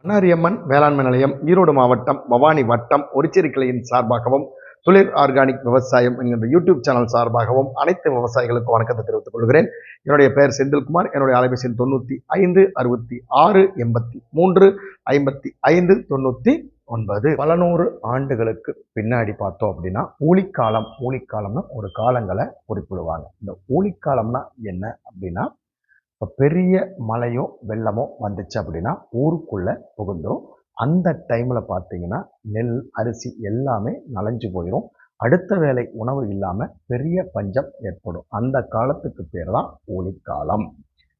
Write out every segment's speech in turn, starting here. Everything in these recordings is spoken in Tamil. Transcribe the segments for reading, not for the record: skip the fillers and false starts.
பண்ணாரியம்மன் வேளாண்மை நிலையம் ஈரோடு மாவட்டம் பவானி வட்டம் ஒரிச்சேரி கிளையின் சார்பாகவும் துளிர் ஆர்கானிக் விவசாயம் என்கின்ற யூடியூப் சேனல் சார்பாகவும் அனைத்து விவசாயிகளுக்கும் வணக்கத்தை தெரிவித்துக் கொள்கிறேன். என்னுடைய பெயர் செந்தில்குமார். என்னுடைய அலைபேசி 956683535595. பல நூறு ஆண்டுகளுக்கு பின்னாடி பார்த்தோம் அப்படின்னா ஊழிக்காலம்னு ஒரு காலங்களை குறிப்பிடுவாங்க. இந்த ஊழிக்காலம்னா என்ன அப்படின்னா, இப்போ பெரிய மழையோ வெள்ளமோ வந்துச்சு அப்படின்னா ஊருக்குள்ளே புகுந்துடும். அந்த டைமில் பார்த்தீங்கன்னா நெல் அரிசி எல்லாமே நனைஞ்சு போயிடும். அடுத்த வேளை உணவு இல்லாமல் பெரிய பஞ்சம் ஏற்படும். அந்த காலத்துக்கு பேர் தான் ஊழிக்காலம்.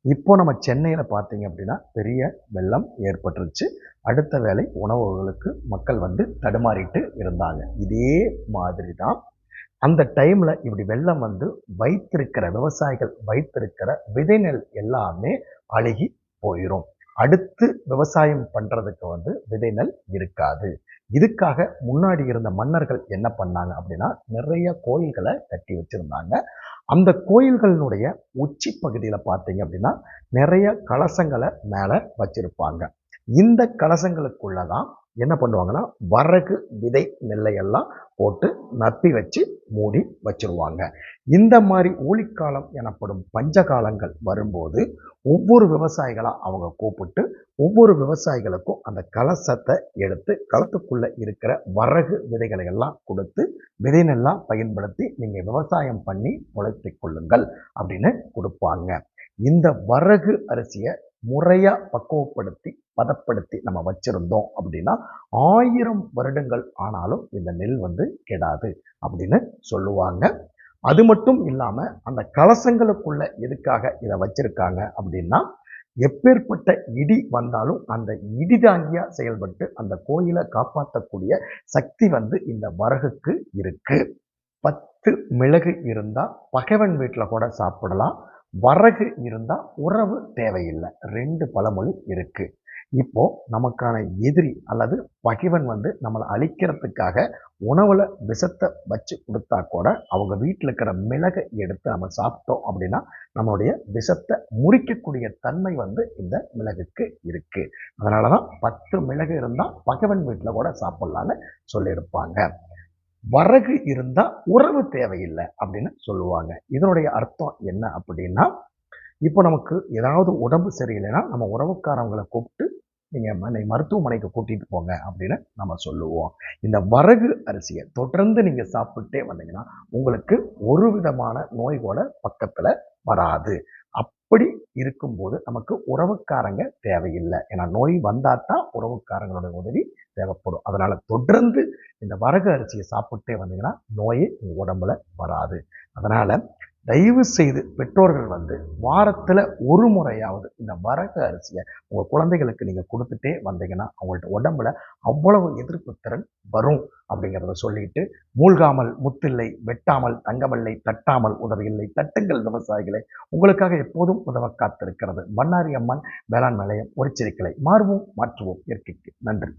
இப்போ நம்ம சென்னையில் பார்த்தீங்க அப்படின்னா பெரிய வெள்ளம் ஏற்பட்டுருச்சு. அடுத்த வேளை உணவுகளுக்கு மக்கள் தடுமாறிட்டு இருந்தாங்க. இதே மாதிரி தான் அந்த டைமில் இப்படி வெள்ளம் வைத்திருக்கிற விவசாயிகள் வைத்திருக்கிற விதை நெல் எல்லாமே அழுகி போயிடும். அடுத்து விவசாயம் பண்ணுறதுக்கு விதை நெல் இருக்காது. இதுக்காக முன்னாடி இருந்த மன்னர்கள் என்ன பண்ணாங்க அப்படின்னா, நிறைய கோயில்களை கட்டி வச்சுருந்தாங்க. அந்த கோயில்களினுடைய உச்சி பகுதியில் பார்த்தீங்க அப்படின்னா நிறைய கலசங்களை மேலே வச்சுருப்பாங்க. இந்த கலசங்களுக்குள்ள தான் என்ன பண்ணுவாங்கன்னா, வரகு விதை நெல்லையெல்லாம் போட்டு நப்பி வச்சு மூடி வச்சிருவாங்க. இந்த மாதிரி ஊழிக்காலம் எனப்படும் பஞ்சகாலங்கள் வரும்போது ஒவ்வொரு விவசாயிகளாக அவங்க கூப்பிட்டு ஒவ்வொரு விவசாயிகளுக்கும் அந்த கலசத்தை எடுத்து களத்துக்குள்ளே இருக்கிற வரகு விதைகளை எல்லாம் கொடுத்து விதை நெல்லாம் பயன்படுத்தி நீங்கள் விவசாயம் பண்ணி உழைத்து கொள்ளுங்கள் அப்படின்னு கொடுப்பாங்க. இந்த வரகு அரிசியை முறையாக பக்குவப்படுத்தி பதப்படுத்தி நம்ம வச்சிருந்தோம் அப்படின்னா 1000 வருடங்கள் ஆனாலும் இந்த நெல் கெடாது அப்படின்னு சொல்லுவாங்க. அது மட்டும் இல்லாமல் அந்த கலசங்களுக்குள்ள எதுக்காக இதை வச்சிருக்காங்க அப்படின்னா, எப்பேற்பட்ட இடி வந்தாலும் அந்த இடி தாங்கியா செயல்பட்டு அந்த கோயிலை காப்பாற்றக்கூடிய சக்தி இந்த வரகுக்கு இருக்கு. 10 மிளகு இருந்தால் பகைவன் வீட்டில் கூட சாப்பிடலாம். வரகு இருந்தால் உறவு தேவையில்லை. 2 பழமொழி இருக்கு. இப்போ நமக்கான எதிரி அல்லது பகைவன் நம்மளை அழிக்கிறதுக்காக உணவுல விஷத்தை வச்சு கொடுத்தா கூட அவங்க வீட்டில் இருக்கிற மிளகை எடுத்து நம்ம சாப்பிட்டோம் அப்படின்னா நம்மளுடைய விஷத்தை முறிக்கக்கூடிய தன்மை இந்த மிளகுக்கு இருக்கு. அதனாலதான் 10 மிளகு இருந்தால் பகைவன் வீட்டில் கூட சாப்பிடலான்னு சொல்லியிருப்பாங்க. வரகு இருந்தா உறவு தேவையில்லை அப்படின்னு சொல்லுவாங்க. இதனுடைய அர்த்தம் என்ன அப்படின்னா, இப்போ நமக்கு ஏதாவது உடம்பு சரியில்லைன்னா நம்ம உறவுக்காரவங்களை கூப்பிட்டு நீங்கள் மருத்துவமனைக்கு கூட்டிகிட்டு போங்க அப்படின்னு நம்ம சொல்லுவோம். இந்த வரகு அரிசியை தொடர்ந்து நீங்கள் சாப்பிட்டே வந்தீங்கன்னா உங்களுக்கு ஒரு விதமான நோய் கூட பக்கத்தில் வராது. அப்படி இருக்கும்போது நமக்கு உறவுக்காரங்க தேவையில்லை. ஏன்னா நோய் வந்தால் தான் உறவுக்காரங்களோட உதவி தேவைப்படும். அதனால தொடர்ந்து இந்த வரகு அரிசியை சாப்பிட்டே வந்தீங்கன்னா நோயே உங்கள் உடம்புல வராது. அதனால தயவு செய்து பெற்றோர்கள் வாரத்தில் ஒரு முறையாவது இந்த வரகு அரிசியை உங்கள் குழந்தைகளுக்கு நீங்கள் கொடுத்துட்டே வந்தீங்கன்னா அவங்கள்ட்ட உடம்புல அவ்வளவு எதிர்ப்பு திறன் வரும் அப்படிங்கிறத சொல்லிட்டு, மூழ்காமல் முத்தில்லை, வெட்டாமல் தங்கமில்லை, தட்டாமல் உதவியில்லை, தட்டுங்கள் விவசாயிகளை. உங்களுக்காக எப்போதும் உதவ காத்திருக்கிறது பண்ணாரியம்மன் வேளாண் நிலையம் ஒரிச்சேரி கிளை. மாறுவோம் மாற்றுவோம் இயற்கைக்கு. நன்றி.